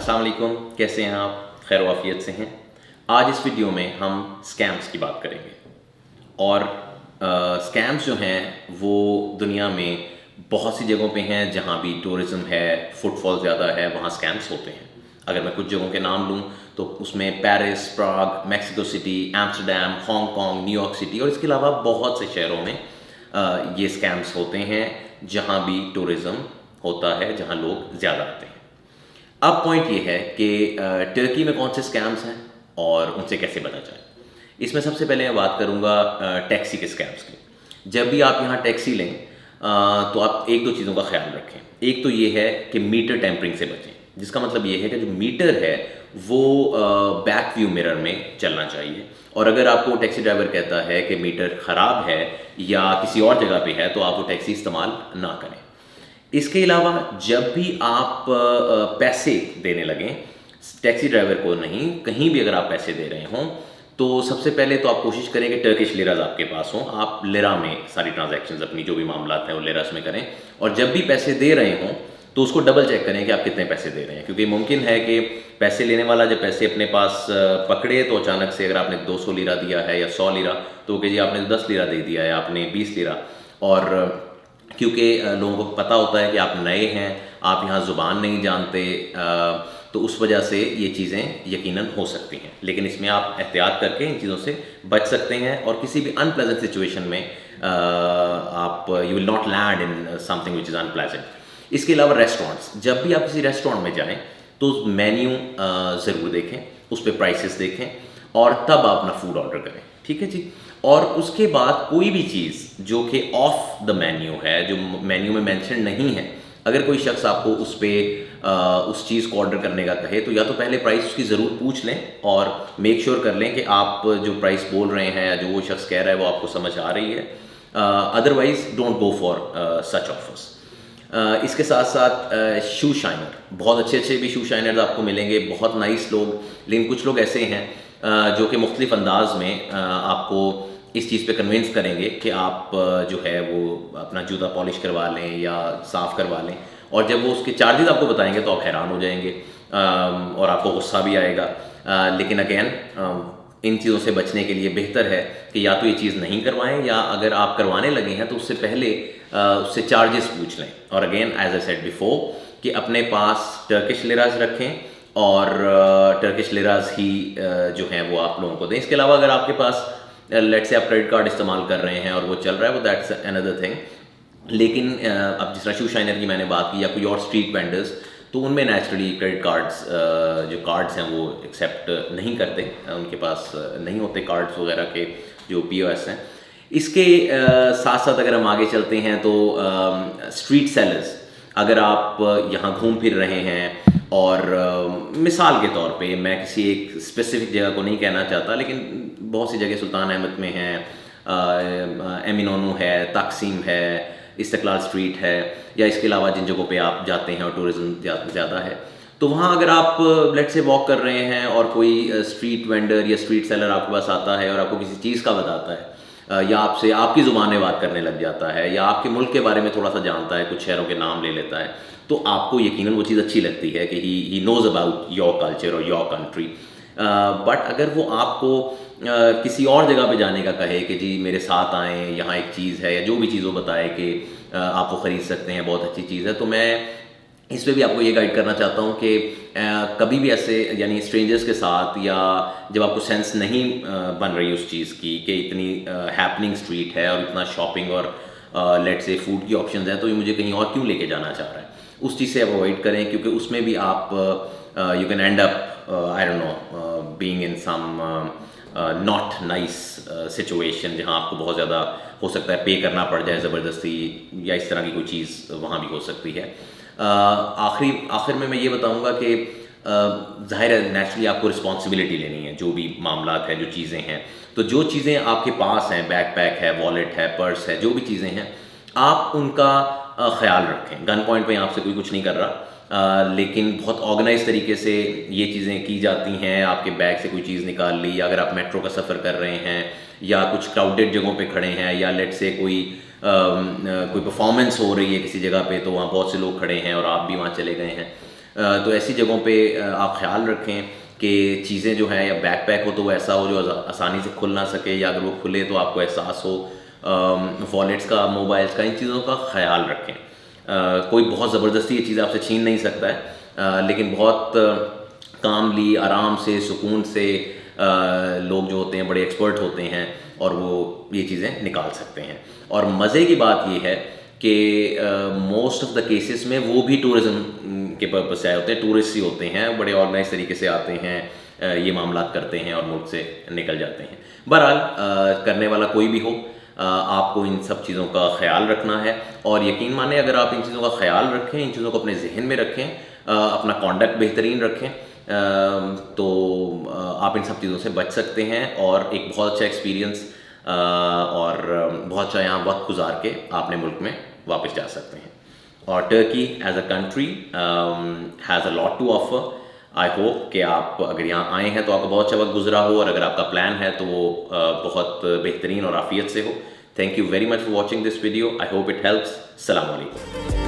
अस्सलाम वालेकुम, कैसे हैं आप? खैर वाफियत से हैं। आज इस वीडियो में हम स्कैम्स की बात करेंगे और स्कैम्स जो हैं वो दुनिया में बहुत सी जगहों पे हैं जहाँ भी टूरिज़्म है, फुटफॉल ज़्यादा है, वहाँ स्कैम्स होते हैं। अगर मैं कुछ जगहों के नाम लूँ तो उसमें Paris, Prague, Mexico City, Amsterdam, Hong Kong, New York City और इसके अलावा बहुत से शहरों में ये स्कैम्स होते हैं जहाँ भी टूरिज़्म होता है, जहाँ लोग ज़्यादा आते हैं। अब पॉइंट ये है कि टर्की में कौन से स्कैम्स हैं और उनसे कैसे बचा जाए। इसमें सबसे पहले मैं बात करूंगा टैक्सी के स्कैम्स की। जब भी आप यहाँ टैक्सी लें तो आप एक दो चीज़ों का ख्याल रखें। एक तो ये है कि मीटर टैंपरिंग से बचें, जिसका मतलब ये है कि जो मीटर है वो बैक व्यू मिरर में चलना चाहिए। और अगर आपको टैक्सी ड्राइवर कहता है कि मीटर ख़राब है या किसी और जगह पे है तो आप वो टैक्सी इस्तेमाल ना करें। इसके अलावा जब भी आप पैसे देने लगें, टैक्सी ड्राइवर को नहीं, कहीं भी अगर आप पैसे दे रहे हों तो सबसे पहले तो आप कोशिश करें कि टर्किश लिराज आपके पास हों। आप लिरा में सारी ट्रांजैक्शंस अपनी जो भी मामलात हैं वो लिरास में करें और जब भी पैसे दे रहे हों तो उसको डबल चेक करें कि आप कितने पैसे दे रहे हैं, क्योंकि मुमकिन है कि पैसे लेने वाला जब पैसे अपने पास पकड़े तो अचानक से अगर आपने 200 लीरा दिया है या 100 लीरा तो कि जी आपने 10 लीरा दे दिया है, आपने 20 लीरा। और क्योंकि लोगों को पता होता है कि आप नए हैं, आप यहाँ ज़ुबान नहीं जानते, तो उस वजह से ये चीज़ें यकीनन हो सकती हैं। लेकिन इसमें आप एहतियात करके इन चीज़ों से बच सकते हैं और किसी भी अनप्लेजेंट सिचुएशन में आप you will not land in something which is unpleasant. इसके अलावा रेस्टोरेंट्स, जब भी आप किसी रेस्टोरेंट में जाएँ तो मेन्यू ज़रूर देखें, उस पर प्राइसेस देखें और तब आप अपना फूड ऑर्डर करें, ठीक है जी। और उसके बाद कोई भी चीज़ जो कि ऑफ द मेन्यू है, जो मेन्यू में मेंशन नहीं है, अगर कोई शख्स आपको उस पर उस चीज़ को ऑर्डर करने का कहे तो या तो पहले प्राइस उसकी ज़रूर पूछ लें और मेक श्योर कर लें कि आप जो प्राइस बोल रहे हैं या जो वो शख्स कह रहा है वो आपको समझ आ रही है। Otherwise don't go for such offers. इसके साथ साथ शू शाइनर, बहुत अच्छे अच्छे भी शू शाइनर्स आपको मिलेंगे, बहुत नाइस लोग। लेकिन कुछ लोग ऐसे हैं जो कि मुख्तलिफ अंदाज में आपको इस चीज़ पे कन्विंस करेंगे कि आप जो है वो अपना जूता पॉलिश करवा लें या साफ़ करवा लें, और जब वो उसके चार्जेस आपको बताएंगे तो आप हैरान हो जाएंगे और आपको गुस्सा भी आएगा। लेकिन अगेन इन चीज़ों से बचने के लिए बेहतर है कि या तो ये चीज़ नहीं करवाएं या अगर आप करवाने लगे हैं तो उससे पहले उससे चार्जेस पूछ लें। और again as I said before कि अपने पास टर्किश लिराज रखें और टर्किश लिराज ही जो हैं वो आप लोगों को दें। इसके अलावा अगर आपके पास लेट्स से आप क्रेडिट कार्ड इस्तेमाल कर रहे हैं और वो चल रहा है, वो दैट्स अनदर थिंग। लेकिन अब जिस तरह शू शाइनर की मैंने बात की या कोई और स्ट्रीट वेंडर्स, तो उनमें नेचुरली क्रेडिट कार्ड्स जो कार्ड्स हैं वो एक्सेप्ट नहीं करते, उनके पास नहीं होते कार्ड्स वगैरह के जो POS हैं। इसके साथ साथ अगर हम आगे चलते हैं तो स्ट्रीट सेलर्स, अगर आप यहाँ घूम फिर रहे हैं और मिसाल के तौर पे मैं किसी एक स्पेसिफिक जगह को नहीं कहना चाहता, लेकिन बहुत सी जगह सुल्तान अहमद में हैं, एमिनोनू है, तकसीम है, इस्तकलाल स्ट्रीट है, या इसके अलावा जिन जगहों पे आप जाते हैं और टूरिज़्म ज़्यादा है, तो वहाँ अगर आप लेट से वॉक कर रहे हैं और कोई स्ट्रीट वेंडर या स्ट्रीट सेलर आपके पास आता है और आपको किसी चीज़ का बताता है या आपसे आपकी ज़ुबान में बात करने लग जाता है या आपके मुल्क के बारे में थोड़ा सा जानता है, कुछ शहरों के नाम ले लेता है, तो आपको यकीनन वो चीज़ अच्छी लगती है कि he knows about your culture और योर कंट्री। बट अगर वो आपको किसी और जगह पे जाने का कहे कि जी मेरे साथ आएँ, यहाँ एक चीज़ है, या जो भी चीज़ वो बताए कि आप वो ख़रीद सकते हैं, बहुत अच्छी चीज़ है, तो मैं इस पे भी आपको ये गाइड करना चाहता हूँ कि कभी भी ऐसे यानी स्ट्रेंजर्स के साथ या जब आपको सेंस नहीं बन रही उस चीज़ की कि इतनी हैपनिंग स्ट्रीट है और इतना शॉपिंग और लेट से फूड की ऑप्शंस हैं, तो ये मुझे कहीं और क्यों लेके जाना चाह रहा है, उस चीज़ से आप अवॉइड करें, क्योंकि उसमें भी आप you can end up I don't know being in some not nice situation जहाँ आपको बहुत ज़्यादा हो सकता है पे करना पड़ जाए ज़बरदस्ती, या इस तरह की कोई चीज़ वहाँ भी हो सकती है। आखिर में मैं ये बताऊंगा कि ज़ाहिर है नेचुरली आपको रिस्पॉन्सिबिलिटी लेनी है, जो भी मामलात हैं, जो चीज़ें हैं, तो जो चीज़ें आपके पास हैं, बैकपैक है, वॉलेट है, पर्स है, जो भी चीज़ें हैं, आप उनका ख्याल रखें। गन पॉइंट पे आपसे कोई कुछ नहीं कर रहा, लेकिन बहुत ऑर्गेनाइज तरीके से ये चीज़ें की जाती हैं। आपके बैग से कोई चीज़ निकाल ली, या अगर आप मेट्रो का सफ़र कर रहे हैं या कुछ क्राउडेड जगहों पे खड़े हैं, या लेट से कोई परफॉर्मेंस हो रही है किसी जगह पे, तो वहाँ बहुत से लोग खड़े हैं और आप भी वहाँ चले गए हैं, तो ऐसी जगहों पे आप ख्याल रखें कि चीज़ें जो हैं या बैकपैक हो तो वो ऐसा हो जो आसानी से खुल ना सके, या अगर वो खुले तो आपको एहसास हो। वॉलेट्स का, मोबाइल्स का, इन चीज़ों का ख्याल रखें। कोई बहुत ज़बरदस्ती ये चीज़ आपसे छीन नहीं सकता है, लेकिन बहुत कामली, आराम से, सुकून से लोग जो होते हैं बड़े एक्सपर्ट होते हैं और वो ये चीज़ें निकाल सकते हैं। और मज़े की बात ये है कि मोस्ट ऑफ द केसेस में वो भी टूरिज़्म के पर्पज़ से आए होते हैं, टूरिस्ट ही होते हैं, बड़े ऑर्गेनाइज तरीके से आते हैं, ये मामलात करते हैं और मुल्क से निकल जाते हैं। बहरहाल करने वाला कोई भी हो, आपको इन सब चीज़ों का ख्याल रखना है। और यकीन माने अगर आप इन चीज़ों का ख्याल रखें, इन चीज़ों को अपने जहन में रखें, अपना कॉन्डक्ट बेहतरीन रखें, तो आप इन सब चीज़ों से बच सकते हैं और एक बहुत अच्छा एक्सपीरियंस और बहुत अच्छा यहाँ वक्त गुजार के आप अपने मुल्क में वापस जा सकते हैं। और Turkey as a country has a lot to offer. I hope कि आप अगर यहाँ आए हैं तो आपका बहुत अच्छा वक्त गुजरा हो, और अगर आपका प्लान है तो वो बहुत बेहतरीन और आफियत से हो। Thank you very much for watching this video. I hope it helps. अस्सलाम वालेकुम।